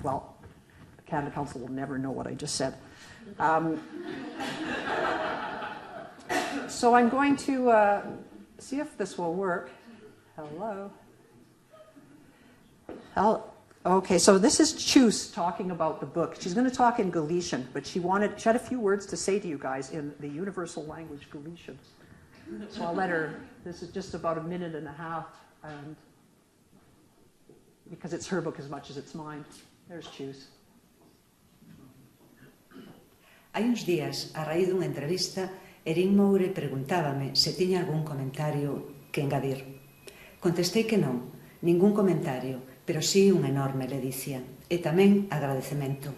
well, the Canada Council will never know what I just said. So I'm going to see if this will work. Hello. Okay, so this is Chus talking about the book. She's going to talk in Galician, but she had a few words to say to you guys in the universal language Galician. So I'll let her, this is just about a minute and a half, and because it's her book as much as it's mine. There's Chus. Hai uns días, a raíz dunha entrevista, Erín Moure preguntábame se tiña algún comentario que engadir. Contestei que non, ningún comentario, pero sí unha enorme ledicia, e tamén agradecemento.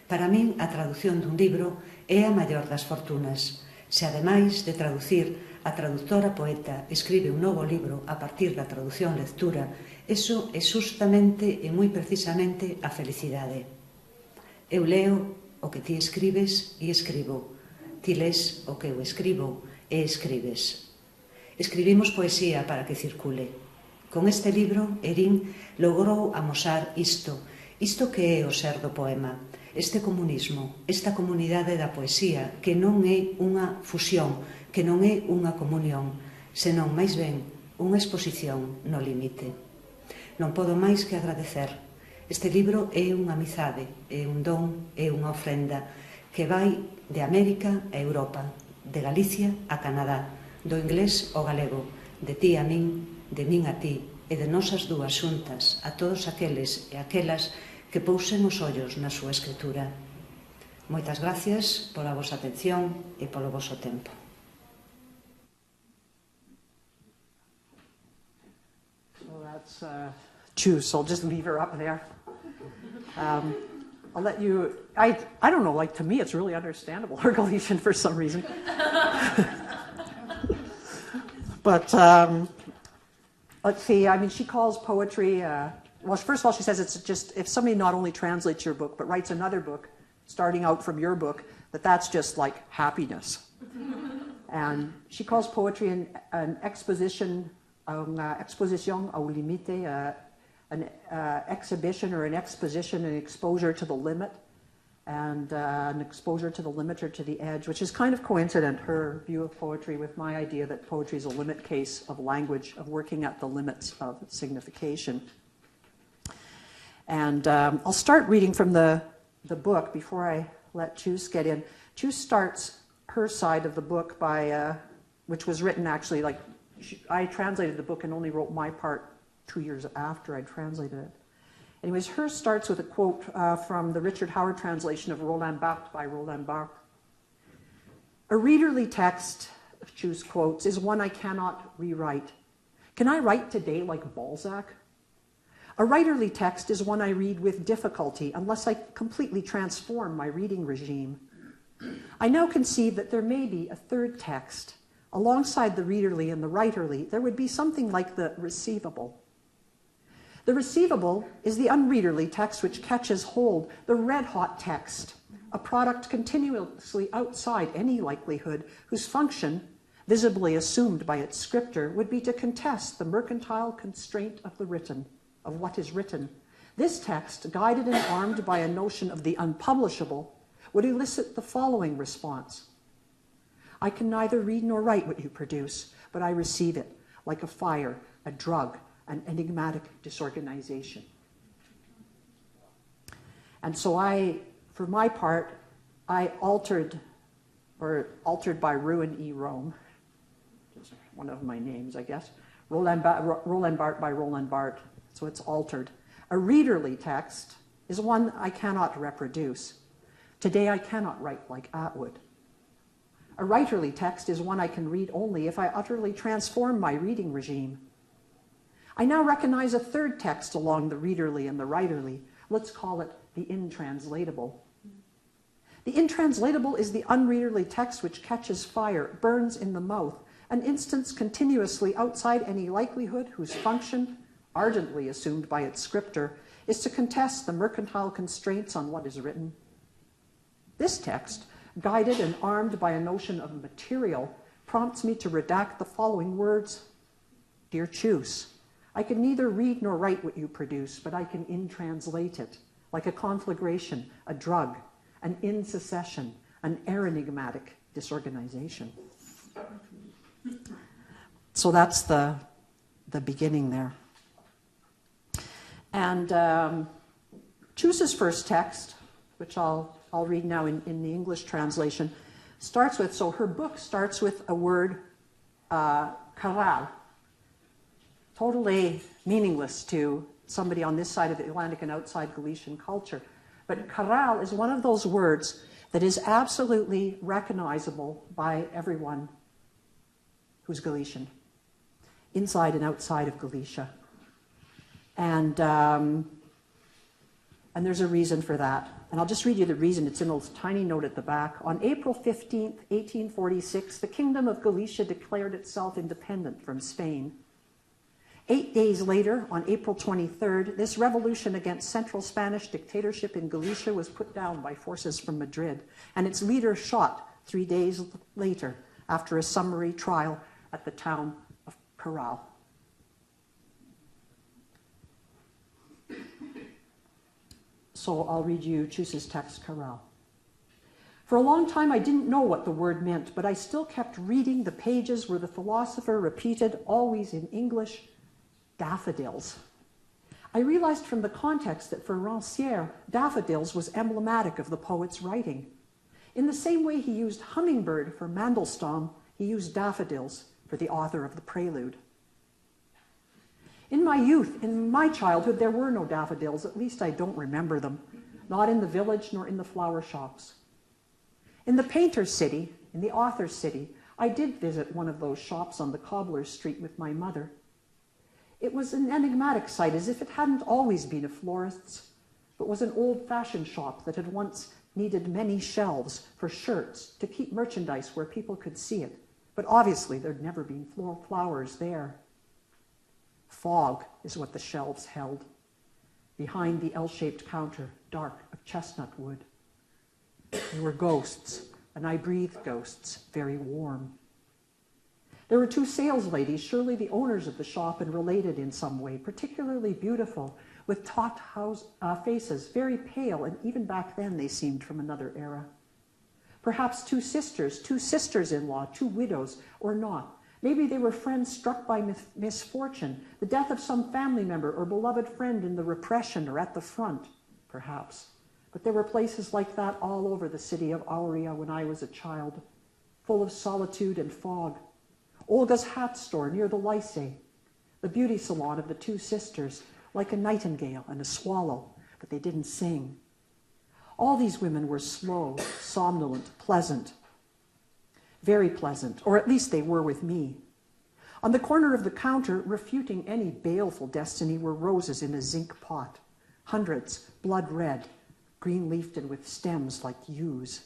Para min, a traducción dun libro é a maior das fortunas. Se ademais de traducir, a traductora poeta escribe un novo libro a partir da traducción-lectura, eso é justamente e moi precisamente a felicidade. Eu leo o que ti escribes e escribo. Ti les o que eu escribo e escribes. Escribimos poesía para que circule. Con este libro, Erín logrou amosar isto que é o ser do poema, este comunismo, esta comunidade da poesía, que non é unha fusión, que non é unha comunión, senón máis ben unha exposición no límite. Non podo máis que agradecer. Este libro é unha amizade, é un don, é unha ofrenda que vai de América a Europa, de Galicia a Canadá, do inglés ao galego, de ti a min, de min a ti, e de nosas dúas xuntas, a todos aqueles e aquelas que pousen os ollos na súa escritura. Moitas gracias pola vosa atención e polo voso tempo. So that's Chus. I'll just leave her up there. I'll let you, I don't know, like to me it's really understandable, her Galician for some reason. But let's see, I mean, she calls poetry, well, first of all, she says it's just, if somebody not only translates your book, but writes another book, starting out from your book, that's just like happiness. And she calls poetry an exposition, exposición ao limite, an exhibition or an exposition, an exposure to the limit, and an exposure to the limit or to the edge, which is kind of coincident, her view of poetry, with my idea that poetry is a limit case of language, of working at the limits of signification. And I'll start reading from the book before I let Chus get in. Chus starts her side of the book by, which was written actually, like, I translated the book and only wrote my part 2 years after I translated it. Anyways, hers starts with a quote from the Richard Howard translation of Roland Barthes by Roland Barthes. A readerly text, Chus quotes, is one I cannot rewrite. Can I write today like Balzac? A writerly text is one I read with difficulty unless I completely transform my reading regime. I now conceive that there may be a third text. Alongside the readerly and the writerly, there would be something like the receivable. The receivable is the unreaderly text which catches hold, the red-hot text, a product continuously outside any likelihood, whose function, visibly assumed by its scripter, would be to contest the mercantile constraint of the written, of what is written. This text, guided and armed by a notion of the unpublishable, would elicit the following response. I can neither read nor write what you produce, but I receive it, like a fire, a drug, an enigmatic disorganization. And so for my part, I altered by Ruin E. Rome, which is one of my names, I guess, Roland Barthes by Roland Barthes, so it's altered. A readerly text is one I cannot reproduce. Today I cannot write like Atwood. A writerly text is one I can read only if I utterly transform my reading regime. I now recognize a third text along the readerly and the writerly. Let's call it the intranslatable. The intranslatable is the unreaderly text which catches fire, burns in the mouth, an instance continuously outside any likelihood, whose function, ardently assumed by its scripter, is to contest the mercantile constraints on what is written. This text, guided and armed by a notion of material, prompts me to redact the following words. Dear Chus, I can neither read nor write what you produce, but I can intranslate it, like a conflagration, a drug, an insecession, an enigmatic disorganization. So that's the beginning there. And Chus's first text, which I'll read now in the English translation, starts with, so her book starts with a word, caral, totally meaningless to somebody on this side of the Atlantic and outside Galician culture. But caral is one of those words that is absolutely recognizable by everyone who's Galician, inside and outside of Galicia. And there's a reason for that. And I'll just read you the reason. It's in a tiny note at the back. On April 15th, 1846, the Kingdom of Galicia declared itself independent from Spain. 8 days later, on April 23rd, this revolution against central Spanish dictatorship in Galicia was put down by forces from Madrid, and its leader shot 3 days later after a summary trial at the town of Caral. So I'll read you Chus's text, Caral. For a long time, I didn't know what the word meant, but I still kept reading the pages where the philosopher repeated, always in English, daffodils. I realized from the context that for Rancière, daffodils was emblematic of the poet's writing. In the same way he used hummingbird for Mandelstam, he used daffodils for the author of the Prelude. In my youth, in my childhood, there were no daffodils, at least I don't remember them, not in the village nor in the flower shops. In the painter's city, in the author's city, I did visit one of those shops on the cobbler's street with my mother. It was an enigmatic sight, as if it hadn't always been a florist's, but was an old-fashioned shop that had once needed many shelves for shirts to keep merchandise where people could see it. But obviously there'd never been flowers there. Fog is what the shelves held. Behind the L-shaped counter, dark of chestnut wood. There were ghosts, and I breathed ghosts, very warm. There were 2 sales ladies, surely the owners of the shop and related in some way, particularly beautiful, with taut faces, very pale, and even back then they seemed from another era. Perhaps 2 sisters-in-law, 2 widows, or not. Maybe they were friends struck by misfortune, the death of some family member or beloved friend in the repression or at the front, perhaps. But there were places like that all over the city of Aurea when I was a child, full of solitude and fog. Olga's hat store near the Lycée, the beauty salon of the 2 sisters, like a nightingale and a swallow, but they didn't sing. All these women were slow, somnolent, pleasant, very pleasant, or at least they were with me. On the corner of the counter, refuting any baleful destiny, were roses in a zinc pot, hundreds, blood red, green-leafed and with stems like yews.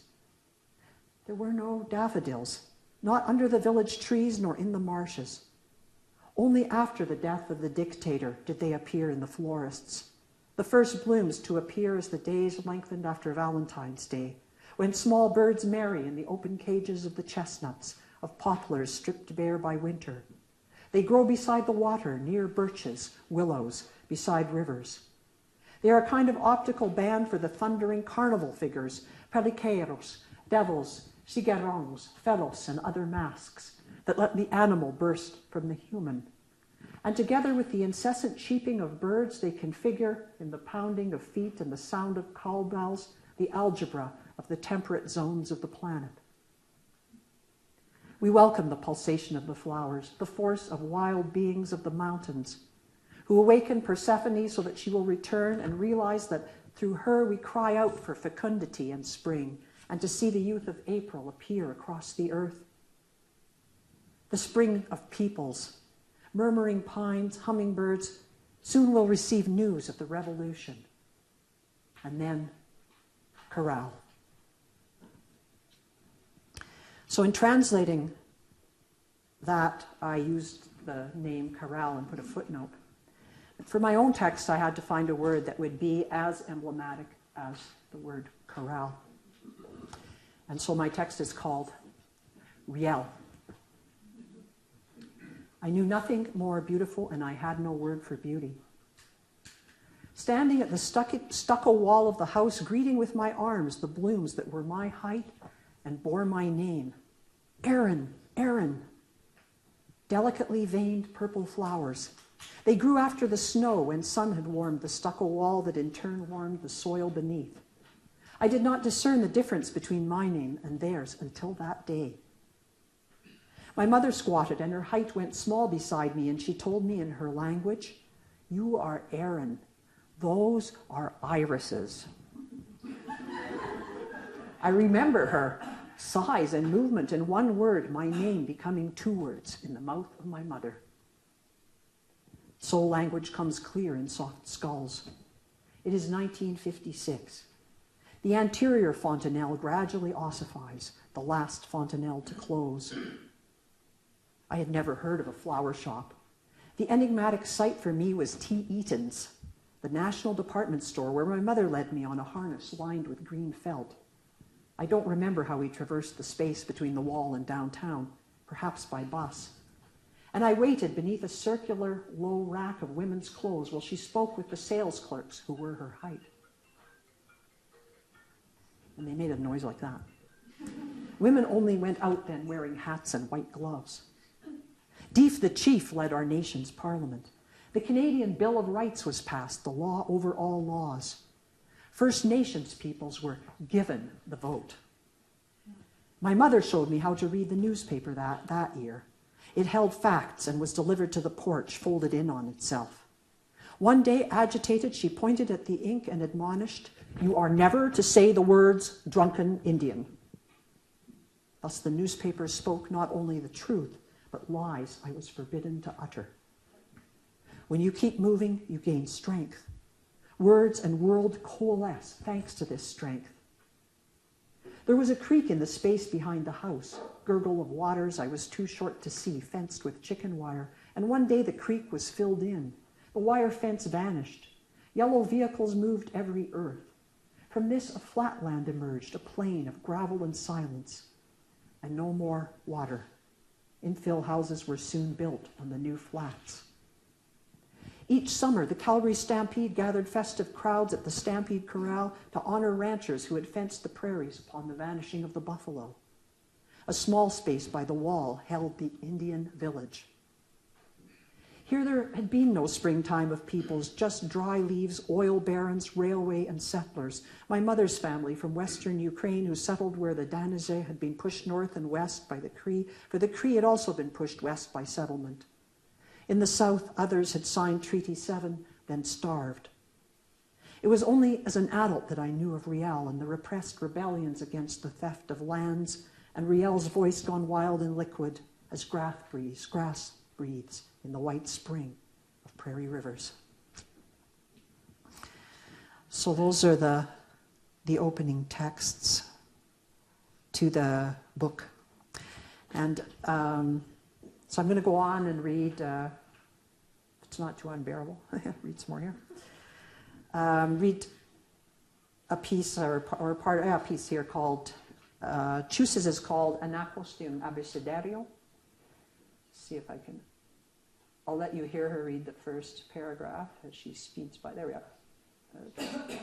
There were no daffodils, not under the village trees nor in the marshes. Only after the death of the dictator did they appear in the florists, the first blooms to appear as the days lengthened after Valentine's Day, when small birds marry in the open cages of the chestnuts, of poplars stripped bare by winter. They grow beside the water, near birches, willows, beside rivers. They are a kind of optical band for the thundering carnival figures, periqueiros, devils, cigarrons, felos, and other masks, that let the animal burst from the human. And together with the incessant cheeping of birds, they configure, in the pounding of feet and the sound of cowbells, the algebra of the temperate zones of the planet. We welcome the pulsation of the flowers, the force of wild beings of the mountains, who awaken Persephone so that she will return and realize that through her we cry out for fecundity and spring, and to see the youth of April appear across the earth. The spring of peoples, murmuring pines, hummingbirds, soon will receive news of the revolution. And then, Caral. So in translating that, I used the name Caral and put a footnote. But for my own text, I had to find a word that would be as emblematic as the word Caral. And so my text is called Riel. I knew nothing more beautiful, and I had no word for beauty. standing at the stucco wall of the house, greeting with my arms the blooms that were my height and bore my name. Erin, Erin. Delicately veined purple flowers. They grew after the snow when sun had warmed the stucco wall that in turn warmed the soil beneath. I did not discern the difference between my name and theirs until that day. My mother squatted and her height went small beside me, and she told me in her language, "You are Erin. Those are irises." I remember her size and movement in one word, my name becoming two words in the mouth of my mother. Soul language comes clear in soft skulls. It is 1956. The anterior fontanelle gradually ossifies, the last fontanelle to close. I had never heard of a flower shop. The enigmatic sight for me was T. Eaton's, the national department store where my mother led me on a harness lined with green felt. I don't remember how we traversed the space between the wall and downtown, perhaps by bus. And I waited beneath a circular, low rack of women's clothes while she spoke with the sales clerks who were her height. And they made a noise like that. Women only went out then wearing hats and white gloves. Deef the Chief led our nation's parliament. The Canadian Bill of Rights was passed, the law over all laws. First Nations peoples were given the vote. My mother showed me how to read the newspaper that year. It held facts and was delivered to the porch, folded in on itself. One day, agitated, she pointed at the ink and admonished, "You are never to say the words drunken Indian." Thus the newspaper spoke not only the truth, but lies I was forbidden to utter. When you keep moving, you gain strength. Words and world coalesce thanks to this strength. There was a creek in the space behind the house, gurgle of waters I was too short to see, fenced with chicken wire, and one day the creek was filled in. The wire fence vanished. Yellow vehicles moved every earth. From this a flatland emerged, a plain of gravel and silence, and no more water. Infill houses were soon built on the new flats. Each summer, the Calgary Stampede gathered festive crowds at the Stampede Corral to honor ranchers who had fenced the prairies upon the vanishing of the buffalo. A small space by the wall held the Indian village. Here there had been no springtime of peoples, just dry leaves, oil barons, railway, and settlers. My mother's family from western Ukraine who settled where the Danizhe had been pushed north and west by the Cree, for the Cree had also been pushed west by settlement. In the south, others had signed Treaty 7, then starved. It was only as an adult that I knew of Riel and the repressed rebellions against the theft of lands, and Riel's voice gone wild and liquid as grass breathes in the white spring of prairie rivers. So those are the opening texts to the book. And so I'm going to go on and read, if it's not too unbearable, read some more here. Read a piece or part a piece here called, Chus's is called Anacos de un Abecedario. See if I can, I'll let you hear her read the first paragraph as she speeds by. There we are. Okay.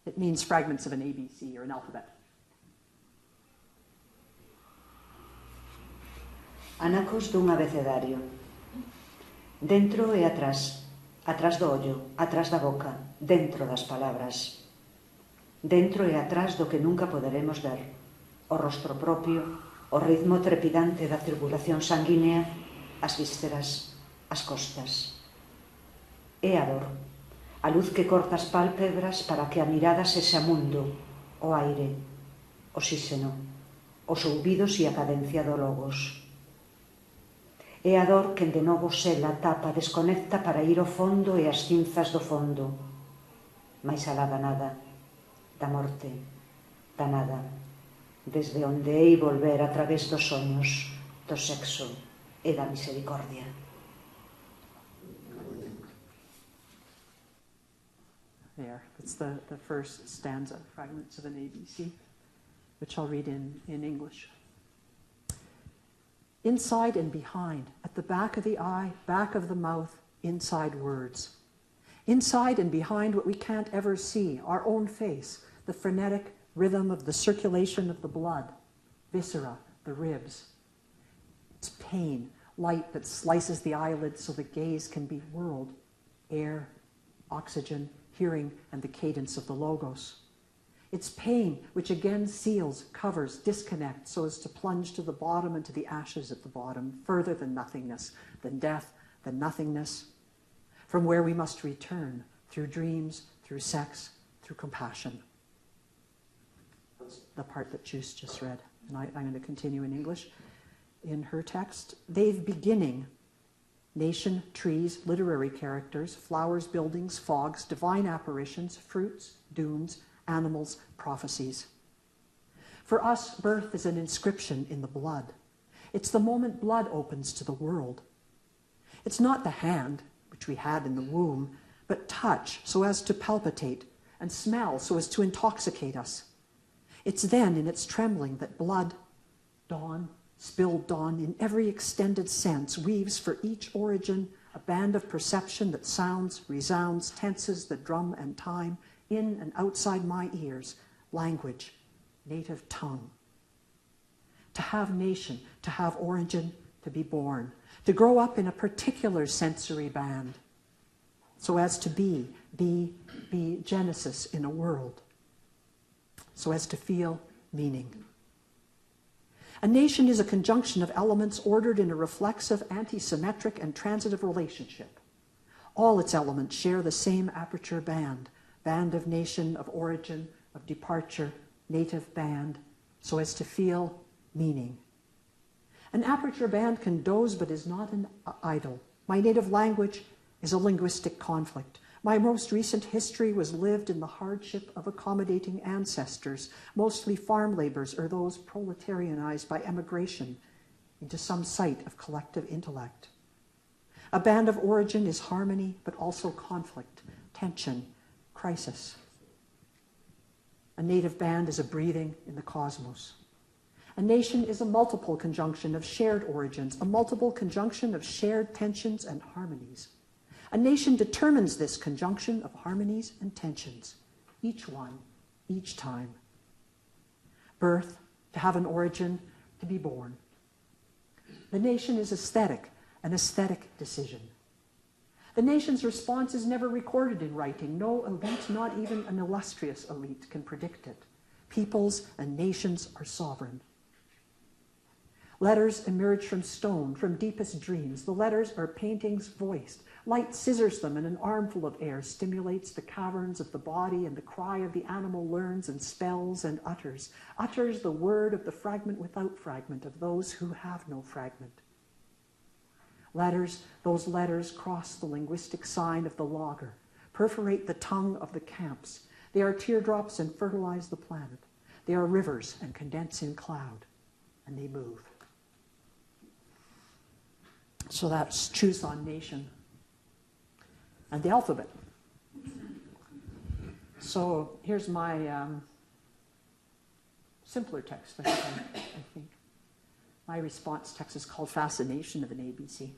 It means fragments of an ABC or an alphabet. Anacos dun abecedario. Dentro e atrás, atrás do ollo, atrás da boca, dentro das palabras. Dentro e atrás do que nunca poderemos ver. O rostro propio, o ritmo trepidante da circulación sanguínea, as vísceras, as costas. É a dor, a luz que corta as pálpebras para que a mirada sexa mundo, o aire, oxíxeno, os ouvidos e a cadencia do logos. É a dor que de novo sela, tapa, desconecta para ir ao fondo e as cinzas do fondo. Mais alá da nada, da morte, da nada, desde onde hei volver a través dos soños, do sexo e da misericordia. There, that's the first stanza, fragments of an ABC, which I'll read in English. Inside and behind, at the back of the eye, back of the mouth, inside words. Inside and behind what we can't ever see, our own face, the frenetic rhythm of the circulation of the blood, viscera, the ribs. It's pain, light that slices the eyelids so the gaze can be whirled, air, oxygen, hearing, and the cadence of the logos. It's pain which again seals, covers, disconnects so as to plunge to the bottom and to the ashes at the bottom, further than nothingness, than death, than nothingness, from where we must return, through dreams, through sex, through compassion. That's the part that Chus just read, and I'm going to continue in English. In her text, they've beginning, nation, trees, literary characters, flowers, buildings, fogs, divine apparitions, fruits, dunes, animals, prophecies. For us, birth is an inscription in the blood. It's the moment blood opens to the world. It's not the hand, which we had in the womb, but touch so as to palpitate, and smell so as to intoxicate us. It's then in its trembling that blood, dawn, spilled dawn in every extended sense, weaves for each origin a band of perception that sounds, resounds, tenses the drum and time, in and outside my ears, language, native tongue. To have nation, to have origin, to be born, to grow up in a particular sensory band, so as to be Genesis in a world, so as to feel meaning. A nation is a conjunction of elements ordered in a reflexive, anti-symmetric, and transitive relationship. All its elements share the same aperture band, band of nation, of origin, of departure, native band, so as to feel meaning. An aperture band can doze but is not an idol. My native language is a linguistic conflict. My most recent history was lived in the hardship of accommodating ancestors, mostly farm laborers or those proletarianized by emigration into some site of collective intellect. A band of origin is harmony, but also conflict, tension, crisis. A native band is a breathing in the cosmos. A nation is a multiple conjunction of shared origins, a multiple conjunction of shared tensions and harmonies. A nation determines this conjunction of harmonies and tensions, each one, each time. Birth, to have an origin, to be born. The nation is aesthetic, an aesthetic decision. The nation's response is never recorded in writing. No elite, not even an illustrious elite, can predict it. Peoples and nations are sovereign. Letters emerge from stone, from deepest dreams. The letters are paintings voiced. Light scissors them, and an armful of air stimulates the caverns of the body, and the cry of the animal learns and spells and utters the word of the fragment without fragment, of those who have no fragment. Letters, those letters cross the linguistic sign of the logger, perforate the tongue of the camps. They are teardrops and fertilize the planet. They are rivers and condense in cloud, and they move. So that's Chus on nation. And the alphabet. So here's my simpler text, I think. My response text is called Fascination of an ABC.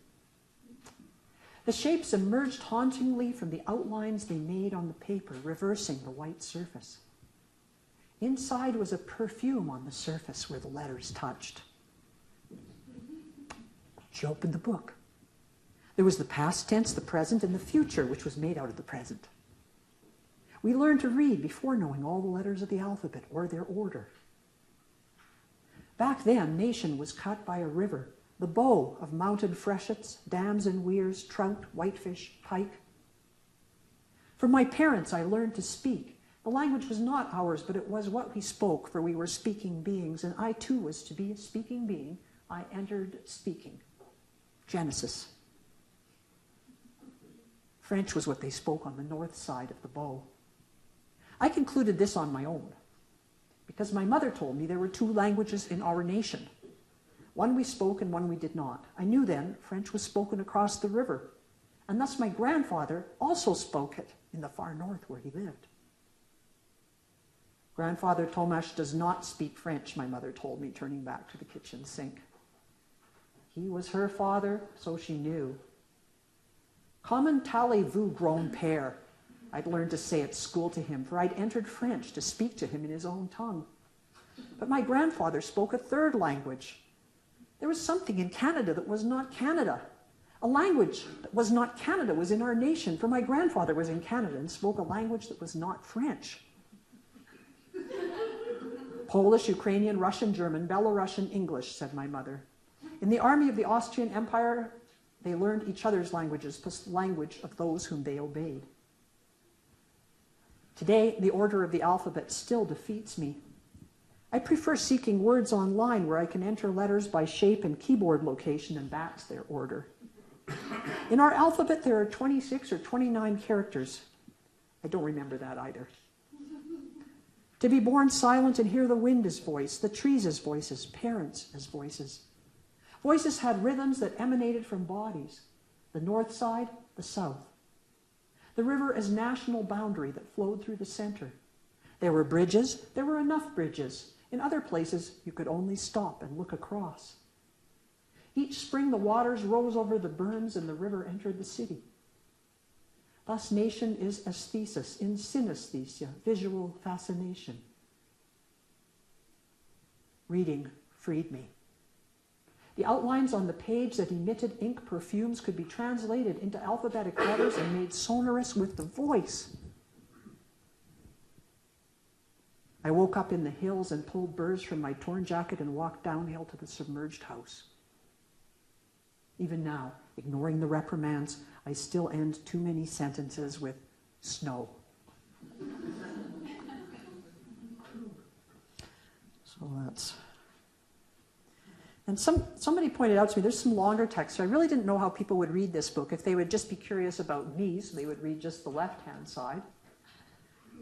The shapes emerged hauntingly from the outlines they made on the paper, reversing the white surface. Inside was a perfume on the surface where the letters touched. She opened the book. There was the past tense, the present, and the future, which was made out of the present. We learned to read before knowing all the letters of the alphabet or their order. Back then, nation was cut by a river, the bow of mounted freshets, dams and weirs, trout, whitefish, pike. From my parents, I learned to speak. The language was not ours, but it was what we spoke, for we were speaking beings, and I too was to be a speaking being. I entered speaking. Genesis. French was what they spoke on the north side of the bow. I concluded this on my own, because my mother told me there were two languages in our nation. One we spoke and one we did not. I knew then French was spoken across the river, and thus my grandfather also spoke it in the far north where he lived. Grandfather Tomasz does not speak French, my mother told me, turning back to the kitchen sink. He was her father, so she knew. Comment allez-vous, grown père? I'd learned to say at school to him, for I'd entered French to speak to him in his own tongue. But my grandfather spoke a third language. There was something in Canada that was not Canada. A language that was not Canada was in our nation, for my grandfather was in Canada and spoke a language that was not French. Polish, Ukrainian, Russian, German, Belarusian, English, said my mother. In the army of the Austrian Empire, they learned each other's languages, plus the language of those whom they obeyed. Today, the order of the alphabet still defeats me. I prefer seeking words online where I can enter letters by shape and keyboard location, and that's their order. In our alphabet, there are 26 or 29 characters. I don't remember that either. To be born silent and hear the wind as voice, the trees as voices, parents as voices. Voices had rhythms that emanated from bodies, the north side, the south. The river as national boundary that flowed through the center. There were bridges, there were enough bridges. In other places, you could only stop and look across. Each spring, the waters rose over the berms and the river entered the city. Thus, nation is aesthesis, in synesthesia, visual fascination. Reading freed me. The outlines on the page that emitted ink perfumes could be translated into alphabetic letters and made sonorous with the voice. I woke up in the hills and pulled burrs from my torn jacket and walked downhill to the submerged house. Even now, ignoring the reprimands, I still end too many sentences with snow. So that's... And somebody pointed out to me, there's some longer text. So I really didn't know how people would read this book. If they would just be curious about me, so they would read just the left-hand side.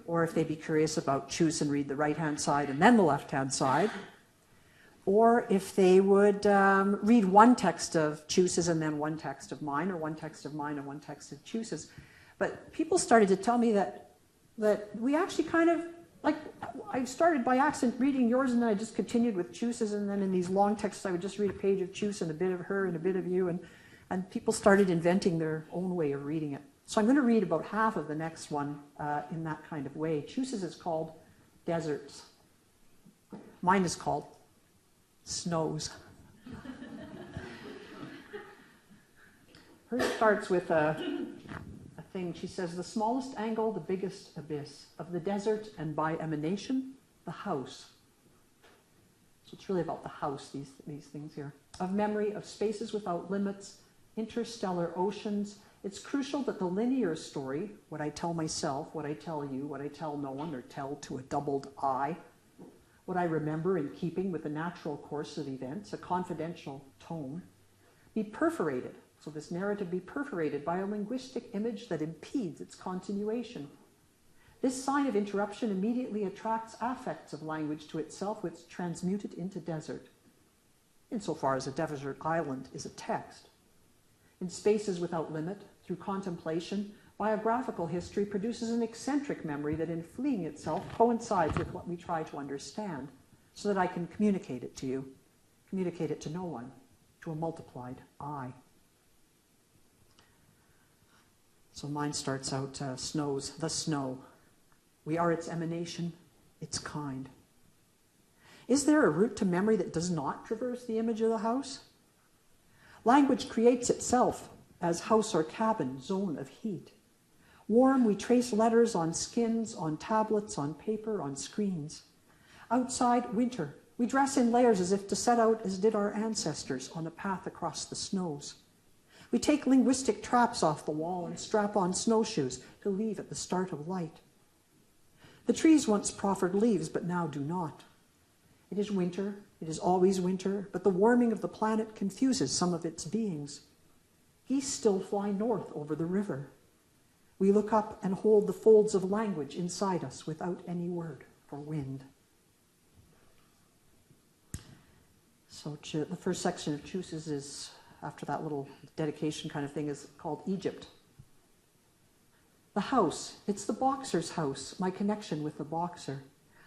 Or if they'd be curious about Chus and read the right-hand side and then the left-hand side. Or if they would read one text of Chus's and then one text of mine, or one text of mine and one text of Chus's. But people started to tell me that we actually kind of, like, I started by accident reading yours, and then I just continued with Chus's, and then in these long texts I would just read a page of Chus and a bit of her and a bit of you, and people started inventing their own way of reading it. So I'm going to read about half of the next one in that kind of way. Chus's is called Deserts. Mine is called Snows. Hers starts with a thing. She says, the smallest angle, the biggest abyss of the desert, and by emanation, the house. So it's really about the house, these things here. Of memory, of spaces without limits, interstellar oceans. It's crucial that the linear story, what I tell myself, what I tell you, what I tell no one, or tell to a doubled I, what I remember in keeping with the natural course of events, a confidential tone, be perforated. So this narrative be perforated by a linguistic image that impedes its continuation. This sign of interruption immediately attracts affects of language to itself, which transmute it into desert, insofar as a desert island is a text. In spaces without limit, through contemplation, biographical history produces an eccentric memory that in fleeing itself coincides with what we try to understand, so that I can communicate it to you, communicate it to no one, to a multiplied I. So mine starts out, snows, the snow. We are its emanation, its kind. Is there a route to memory that does not traverse the image of the house? Language creates itself as house or cabin, zone of heat. Warm, we trace letters on skins, on tablets, on paper, on screens. Outside, winter. We dress in layers as if to set out as did our ancestors on a path across the snows. We take linguistic traps off the wall and strap on snowshoes to leave at the start of light. The trees once proffered leaves, but now do not. It is winter, it is always winter, but the warming of the planet confuses some of its beings. Geese still fly north over the river. We look up and hold the folds of language inside us without any word for wind. So the first section of Chus's is, after that little dedication kind of thing, is called Egypt. The house, it's the boxer's house, my connection with the boxer.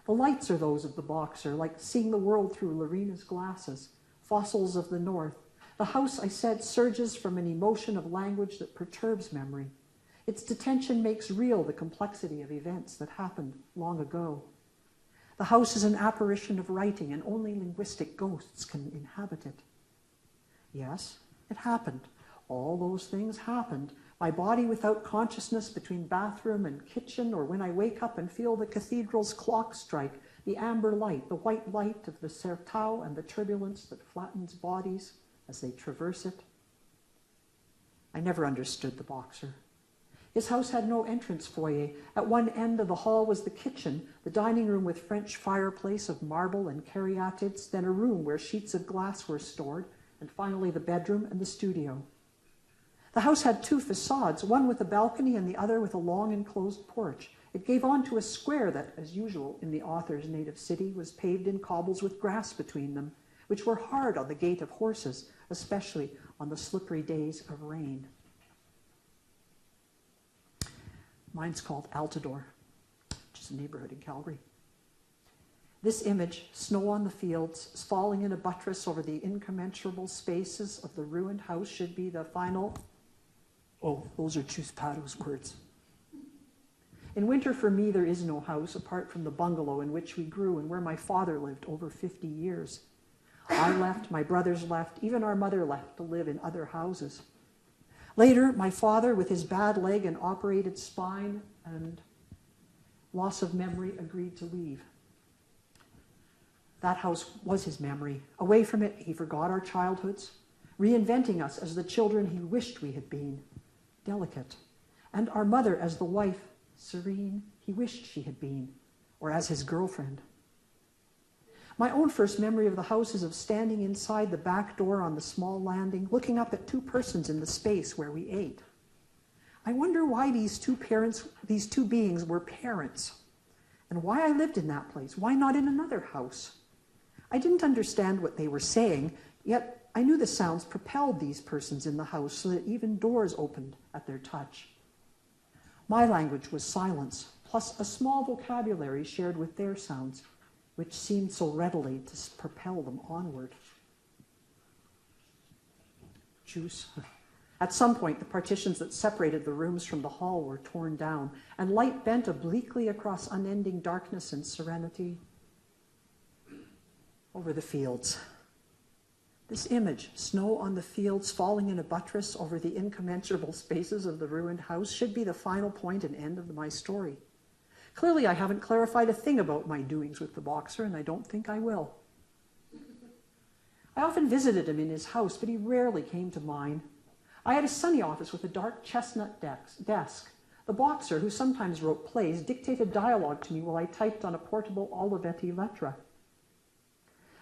The lights are those of the boxer, like seeing the world through Lorena's glasses, fossils of the north, The house, I said, surges from an emotion of language that perturbs memory. Its detention makes real the complexity of events that happened long ago. The house is an apparition of writing, and only linguistic ghosts can inhabit it. Yes, it happened. All those things happened. My body without consciousness between bathroom and kitchen, or when I wake up and feel the cathedral's clock strike, the amber light, the white light of the sertão and the turbulence that flattens bodies as they traverse it. I never understood the boxer. His house had no entrance foyer. At one end of the hall was the kitchen, the dining room with French fireplace of marble and caryatids, then a room where sheets of glass were stored, and finally the bedroom and the studio. The house had two facades, one with a balcony and the other with a long enclosed porch. It gave on to a square that, as usual in the author's native city, was paved in cobbles with grass between them, which were hard on the gait of horses, especially on the slippery days of rain. Mine's called Altador, which is a neighborhood in Calgary. This image, snow on the fields, falling in a buttress over the incommensurable spaces of the ruined house, should be the final... Oh, those are Chus Pato's words. In winter, for me, there is no house apart from the bungalow in which we grew and where my father lived over 50 years. I left, my brothers left, even our mother left to live in other houses. Later, my father, with his bad leg and operated spine and loss of memory, agreed to leave. That house was his memory. Away from it, he forgot our childhoods, reinventing us as the children he wished we had been, delicate, and our mother as the wife, serene, he wished she had been, or as his girlfriend. My own first memory of the house is of standing inside the back door on the small landing, looking up at two persons in the space where we ate. I wonder why these two beings were parents, and why I lived in that place. Why not in another house? I didn't understand what they were saying, yet I knew the sounds propelled these persons in the house so that even doors opened at their touch. My language was silence, plus a small vocabulary shared with their sounds, which seemed so readily to propel them onward. Chus. At some point, the partitions that separated the rooms from the hall were torn down, and light bent obliquely across unending darkness and serenity over the fields. This image, snow on the fields falling in a buttress over the incommensurable spaces of the ruined house, should be the final point and end of my story. Clearly, I haven't clarified a thing about my doings with the boxer, and I don't think I will. I often visited him in his house, but he rarely came to mine. I had a sunny office with a dark chestnut desk. The boxer, who sometimes wrote plays, dictated dialogue to me while I typed on a portable Olivetti lettera.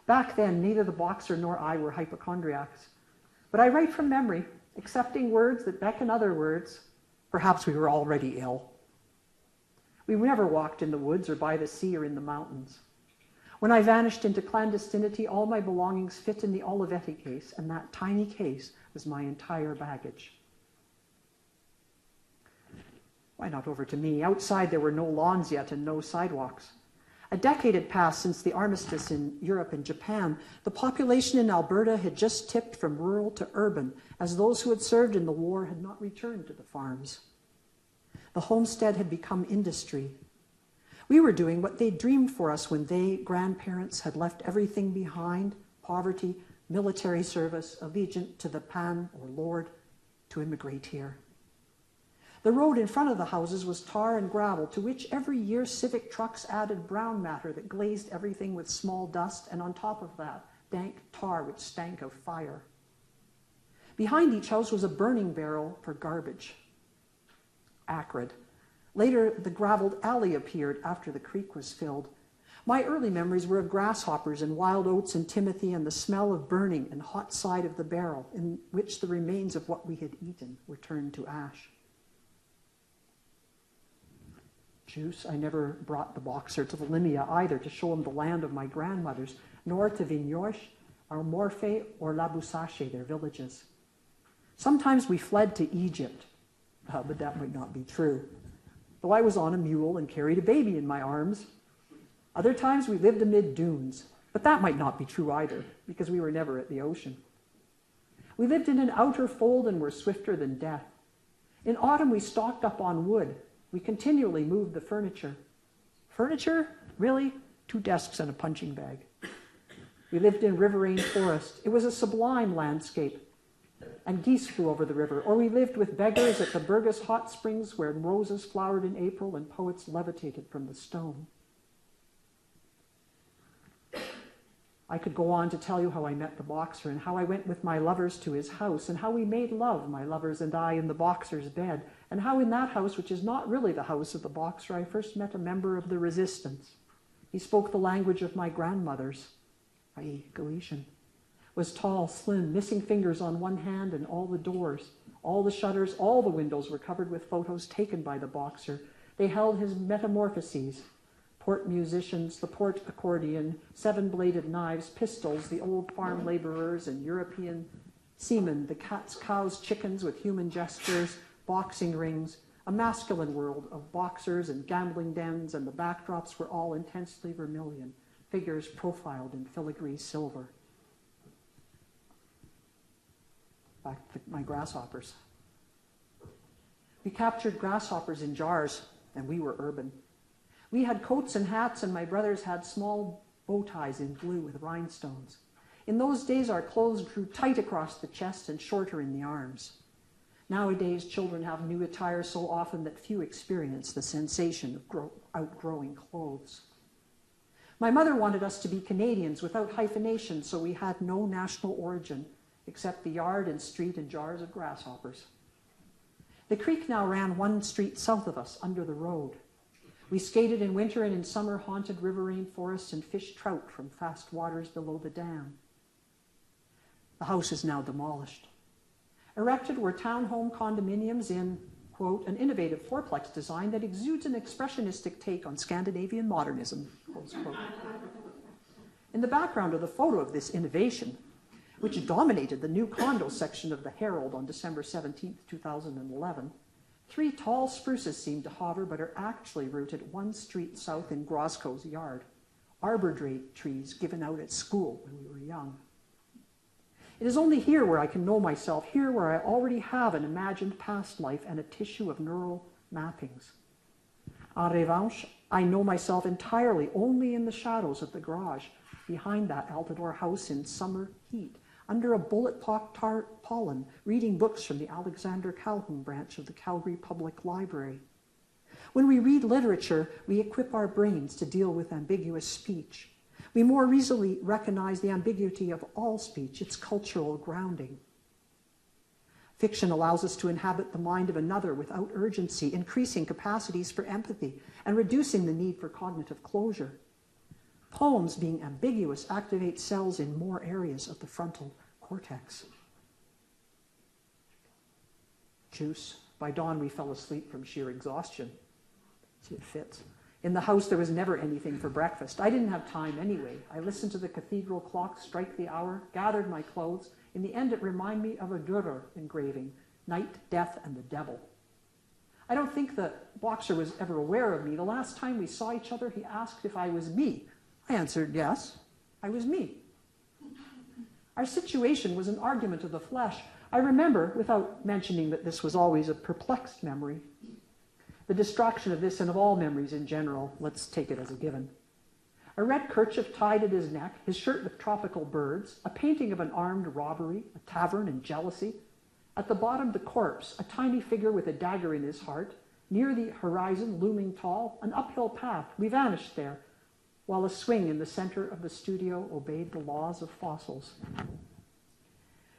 Back then, neither the boxer nor I were hypochondriacs. But I write from memory, accepting words that beckon other words. Perhaps we were already ill. We never walked in the woods or by the sea or in the mountains. When I vanished into clandestinity, all my belongings fit in the Olivetti case, and that tiny case was my entire baggage. Why not over to me? Outside there were no lawns yet and no sidewalks. A decade had passed since the armistice in Europe and Japan. The population in Alberta had just tipped from rural to urban, as those who had served in the war had not returned to the farms. The homestead had become industry. We were doing what they dreamed for us when they, grandparents, had left everything behind: poverty, military service, allegiance to the Pan or Lord, to immigrate here. The road in front of the houses was tar and gravel, to which every year civic trucks added brown matter that glazed everything with small dust, and on top of that, dank tar which stank of fire. Behind each house was a burning barrel for garbage. Acrid. Later, the graveled alley appeared after the creek was filled. My early memories were of grasshoppers and wild oats and timothy, and the smell of burning and hot side of the barrel, in which the remains of what we had eaten were turned to ash. Chus, I never brought the boxer to the Limia either to show him the land of my grandmothers, nor to Vignoche, or Morphe, or Labousache, their villages. Sometimes we fled to Egypt, but that might not be true, though I was on a mule and carried a baby in my arms. Other times we lived amid dunes, but that might not be true either, because we were never at the ocean. We lived in an outer fold and were swifter than death. In autumn, we stocked up on wood. We continually moved the furniture. Furniture? Really? 2 desks and a punching bag. We lived in riverine forest. It was a sublime landscape. And geese flew over the river. Or we lived with beggars at the Burgess hot springs where roses flowered in April and poets levitated from the stone. I could go on to tell you how I met the boxer and how I went with my lovers to his house and how we made love, my lovers and I, in the boxer's bed, and how in that house, which is not really the house of the boxer, I first met a member of the resistance. He spoke the language of my grandmothers, i.e. Galician, was tall, slim, missing fingers on one hand and all the doors, all the shutters, all the windows were covered with photos taken by the boxer. They held his metamorphoses, port musicians, the port accordion, 7-bladed knives, pistols, the old farm laborers and European seamen, the cats, cows, chickens with human gestures, boxing rings, a masculine world of boxers and gambling dens, and the backdrops were all intensely vermilion, figures profiled in filigree silver. Back to my grasshoppers. We captured grasshoppers in jars, and we were urban. We had coats and hats, and my brothers had small bow ties in blue with rhinestones. In those days, our clothes grew tight across the chest and shorter in the arms. Nowadays, children have new attire so often that few experience the sensation of outgrowing clothes. My mother wanted us to be Canadians without hyphenation, so we had no national origin, except the yard and street and jars of grasshoppers. The creek now ran 1 street south of us, under the road. We skated in winter and in summer haunted riverine forests and fished trout from fast waters below the dam. The house is now demolished. Erected were townhome condominiums in, quote, an innovative fourplex design that exudes an expressionistic take on Scandinavian modernism, close quote. In the background of the photo of this innovation, which dominated the new condo section of the Herald on December 17, 2011, 3 tall spruces seem to hover but are actually rooted 1 street south in Grosco's yard, arbor trees given out at school when we were young. It is only here where I can know myself, here where I already have an imagined past life and a tissue of neural mappings. En revanche, I know myself entirely only in the shadows of the garage, behind that Altador house in summer heat, under a bullet-pocked tarpaulin, reading books from the Alexander Calhoun branch of the Calgary Public Library. When we read literature, we equip our brains to deal with ambiguous speech. We more easily recognize the ambiguity of all speech, its cultural grounding. Fiction allows us to inhabit the mind of another without urgency, increasing capacities for empathy and reducing the need for cognitive closure. Poems, being ambiguous, activate cells in more areas of the frontal cortex. Chus. By dawn, we fell asleep from sheer exhaustion. See, it fits. In the house, there was never anything for breakfast. I didn't have time anyway. I listened to the cathedral clock strike the hour, gathered my clothes. In the end, it reminded me of a Dürer engraving, Night, Death, and the Devil. I don't think the boxer was ever aware of me. The last time we saw each other, he asked if I was me. I answered, yes, I was me. Our situation was an argument of the flesh. I remember, without mentioning that this was always a perplexed memory, the distraction of this and of all memories in general, let's take it as a given. A red kerchief tied at his neck, his shirt with tropical birds, a painting of an armed robbery, a tavern and jealousy. At the bottom, the corpse, a tiny figure with a dagger in his heart. Near the horizon, looming tall, an uphill path. We vanished there, while a swing in the center of the studio obeyed the laws of fossils.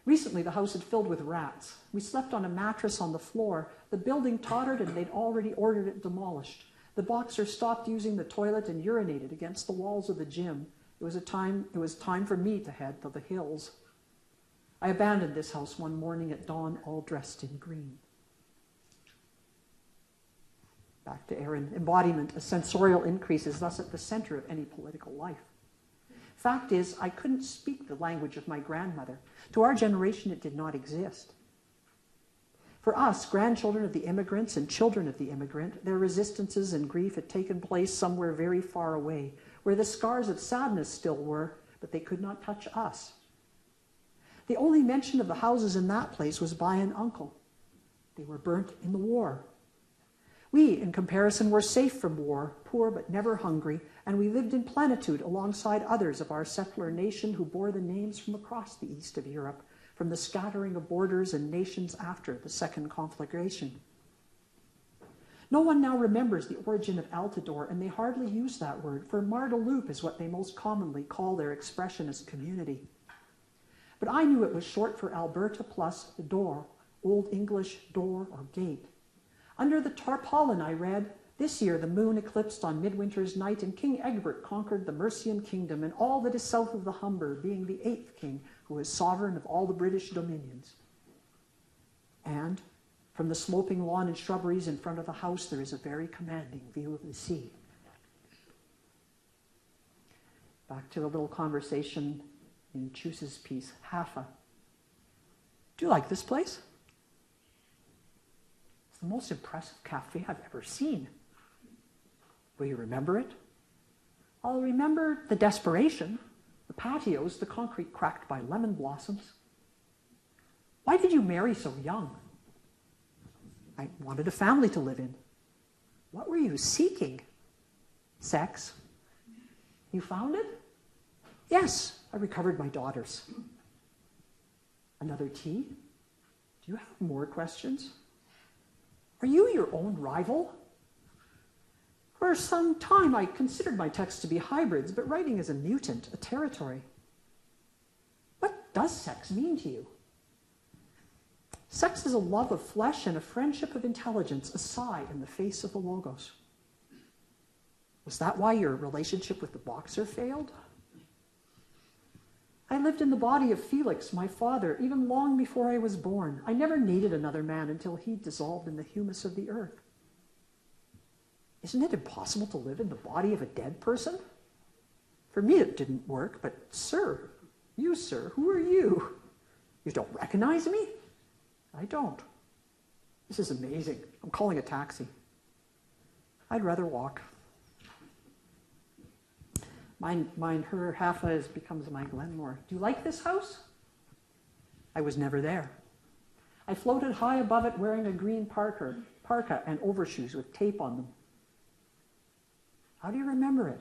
Recently, the house had filled with rats. We slept on a mattress on the floor. The building tottered, and they'd already ordered it demolished. The boxer stopped using the toilet and urinated against the walls of the gym. It was time for me to head to the hills. I abandoned this house one morning at dawn, all dressed in green. Back to Erin. Embodiment, a sensorial increase, is thus at the center of any political life. Fact is, I couldn't speak the language of my grandmother. To our generation, it did not exist. For us, grandchildren of the immigrants and children of the immigrant, their resistances and grief had taken place somewhere very far away, where the scars of sadness still were, but they could not touch us. The only mention of the houses in that place was by an uncle. They were burnt in the war. We, in comparison, were safe from war, poor but never hungry, and we lived in plenitude alongside others of our settler nation who bore the names from across the east of Europe, from the scattering of borders and nations after the second conflagration. No one now remembers the origin of Altador, and they hardly use that word, for Mardeloup is what they most commonly call their expressionist community. But I knew it was short for Alberta plus the door, Old English door or gate. Under the tarpaulin I read, this year the moon eclipsed on midwinter's night, and King Egbert conquered the Mercian kingdom and all that is south of the Humber, being the 8th king, who is sovereign of all the British dominions. And from the sloping lawn and shrubberies in front of the house, there is a very commanding view of the sea. Back to the little conversation in Chus's piece, Hafa. Do you like this place? It's the most impressive cafe I've ever seen. Will you remember it? I'll remember the desperation, the patios, the concrete cracked by lemon blossoms. Why did you marry so young? I wanted a family to live in. What were you seeking? Sex. You found it? Yes, I recovered my daughters. Another tea? Do you have more questions? Are you your own rival? For some time, I considered my texts to be hybrids, but writing is a mutant, a territory. What does sex mean to you? Sex is a love of flesh and a friendship of intelligence, a sigh in the face of the logos. Was that why your relationship with the boxer failed? I lived in the body of Felix, my father, even long before I was born. I never needed another man until he dissolved in the humus of the earth. Isn't it impossible to live in the body of a dead person? For me it didn't work, but sir, who are you? You don't recognize me? I don't. This is amazing. I'm calling a taxi. I'd rather walk. Her Hafa becomes my Glenmore. Do you like this house? I was never there. I floated high above it wearing a green parka and overshoes with tape on them. How do you remember it?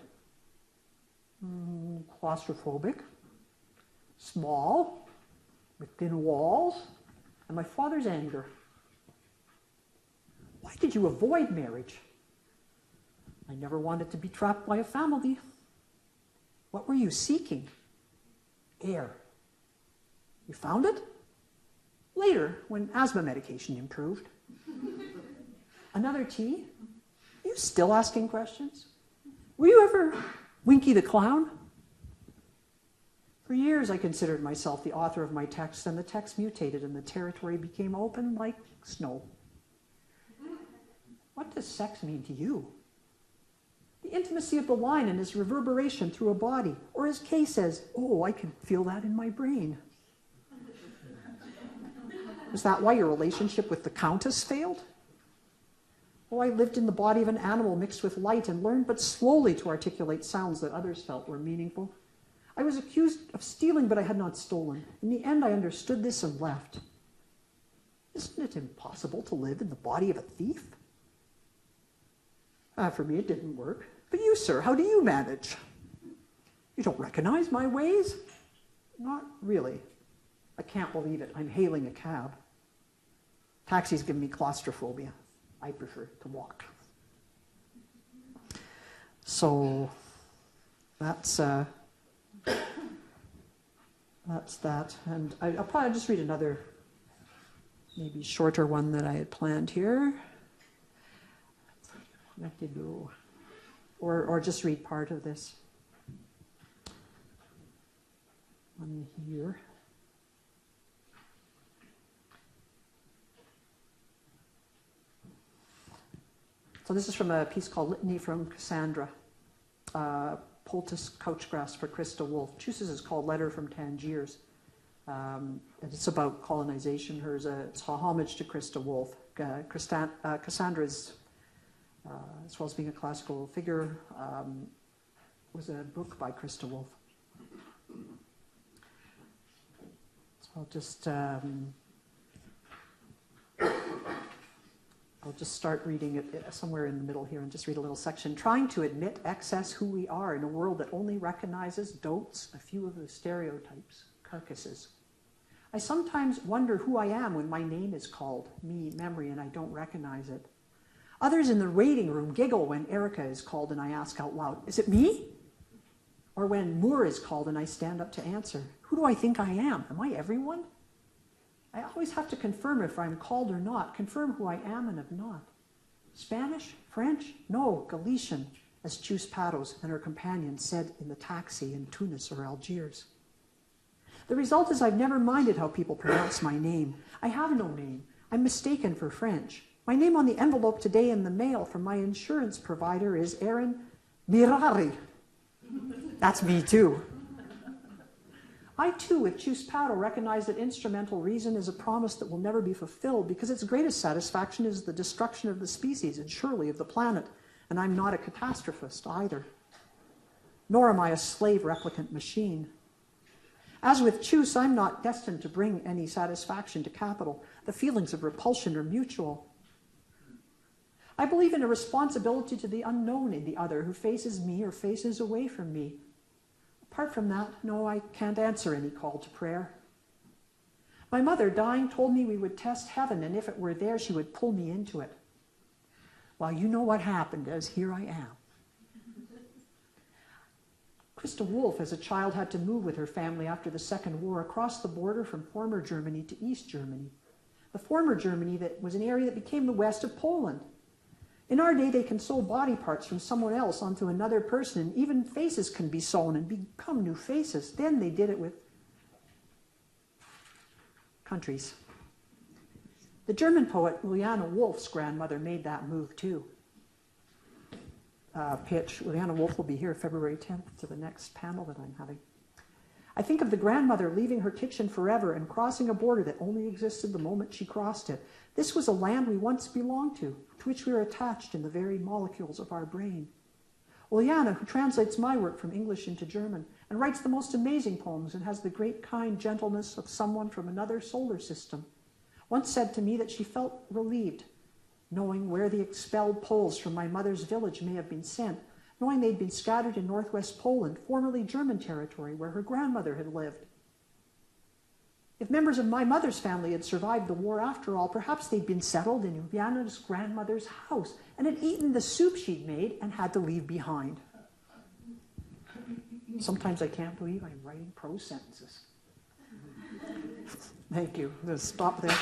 Claustrophobic, small, with thin walls, and my father's anger. Why did you avoid marriage? I never wanted to be trapped by a family. What were you seeking? Air. You found it? Later, when asthma medication improved. Another tea? Are you still asking questions? Were you ever Winky the Clown? For years, I considered myself the author of my text, and the text mutated and the territory became open like snow. What does sex mean to you? The intimacy of the line and its reverberation through a body. Or as Kay says, oh, I can feel that in my brain. Was that why your relationship with the Countess failed? Oh, I lived in the body of an animal mixed with light and learned but slowly to articulate sounds that others felt were meaningful. I was accused of stealing, but I had not stolen. In the end, I understood this and left. Isn't it impossible to live in the body of a thief? For me, it didn't work. But you, sir, how do you manage? You don't recognize my ways? Not really. I can't believe it. I'm hailing a cab. Taxis give me claustrophobia. I prefer to walk. So that's that. And I'll probably just read another, maybe shorter one that I had planned here. Or just read part of this one here. So this is from a piece called Litany from Cassandra, Poultice Couchgrass for Christa Wolf. Chus's is called Letter from Tangiers. And it's about colonization. Hers, it's a homage to Christa Wolf. Cassandra's, as well as being a classical figure, was a book by Christa Wolf. So I'll just start reading it somewhere in the middle here and just read a little section. Trying to admit excess who we are in a world that only recognizes, dotes, a few of the stereotypes, carcasses. I sometimes wonder who I am when my name is called, me, memory, and I don't recognize it. Others in the waiting room giggle when Erica is called and I ask out loud, is it me? Or when Moore is called and I stand up to answer, who do I think I am? Am I everyone? I always have to confirm if I'm called or not, confirm who I am and am not. Spanish? French? No, Galician, as Chus Patos and her companion said in the taxi in Tunis or Algiers. The result is I've never minded how people pronounce my name. I have no name. I'm mistaken for French. My name on the envelope today in the mail from my insurance provider is Erin Moure. That's me too. I too, with Chus Pato, recognize that instrumental reason is a promise that will never be fulfilled because its greatest satisfaction is the destruction of the species and surely of the planet. And I'm not a catastrophist either. Nor am I a slave replicant machine. As with Chus, I'm not destined to bring any satisfaction to capital. The feelings of repulsion are mutual. I believe in a responsibility to the unknown in the other who faces me or faces away from me. Apart from that, no, I can't answer any call to prayer. My mother, dying, told me we would test heaven, and if it were there, she would pull me into it. Well, you know what happened, as here I am. Christa Wolf, as a child, had to move with her family after the Second War across the border from former Germany to East Germany. The former Germany that was an area that became the west of Poland. In our day, they can sew body parts from someone else onto another person, and even faces can be sewn and become new faces. Then they did it with countries. The German poet Juliane Wolf's grandmother made that move too. Juliane Wolf will be here February 10th to the next panel that I'm having. I think of the grandmother leaving her kitchen forever and crossing a border that only existed the moment she crossed it. This was a land we once belonged to which we are attached in the very molecules of our brain. Juliane, who translates my work from English into German and writes the most amazing poems and has the great kind gentleness of someone from another solar system, once said to me that she felt relieved, knowing where the expelled Poles from my mother's village may have been sent, knowing they'd been scattered in northwest Poland, formerly German territory, where her grandmother had lived. If members of my mother's family had survived the war after all, perhaps they'd been settled in Juliane's grandmother's house and had eaten the soup she'd made and had to leave behind. Sometimes I can't believe I'm writing prose sentences. Thank you. I'm going to stop there.